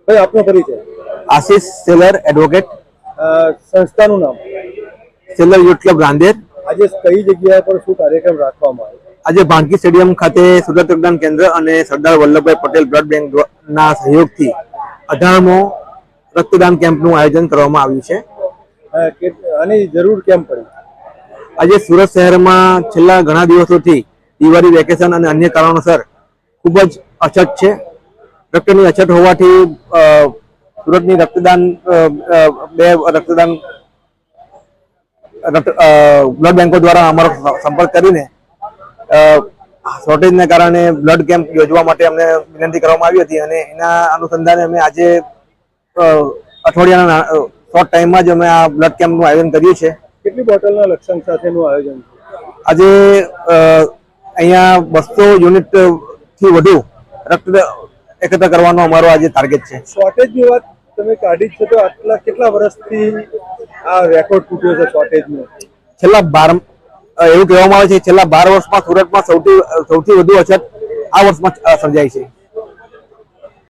ભાઈ આપનો પરિચય? આશિષ સેલર એડવોકેટ, સંસ્થાનું નામ? Seller youth club Rander. આજે કઈ જગ્યા પર શું કાર્યક્રમ રાખવામાં આવ્યો? આજે ભાણકી સ્ટેડિયમ ખાતે સુરત રક્તદાન કેન્દ્ર અને સરદાર વલ્લભભાઈ પટેલ બ્લડ બેંક ના સહયોગથી 18મો રક્તદાન કેમ્પનું આયોજન કરવામાં આવ્યું છે। આની જરૂર કેમ પડી? આજે સુરત શહેરમાં છેલ્લા ઘણા દિવસોથી દિવાળી વેકેશન અને અન્ય કારણોસર ખૂબ જ અછત છે। રક્તની અછત હોવાથી સુરતની રક્તદાન બ્લડ બેંકો દ્વારા અમારો સંપર્ક કરીને શોર્ટેજને કારણે બ્લડ કેમ્પ યોજવા માટે અમને વિનંતી કરવામાં આવી હતી અને એના અનુસંધાને અમે આજે અઠવાડિયાના શોર્ટ ટાઈમમાં જ અમે આ બ્લડ કેમ્પનું આયોજન કર્યું છે। કેટલી બોટલના લક્ષણ સાથેનું આયોજન છે? આજે અહીંયા 200 યુનિટથી વધુ રક્ત એકત્ર કરવાનો અમારો આજે ટાર્ગેટ છે। શોર્ટેજની વાત તમે કાઢી છે તો કેટલા વર્ષથી આ રેકોર્ડ તૂટ્યો છે શોર્ટેજનો? છેલ્લા 12 એવું કહેવામાં આવે છે છેલ્લા 12 વર્ષમાં સુરતમાં સૌથી વધુ અછત આ વર્ષમાં સર્જાઈ છે।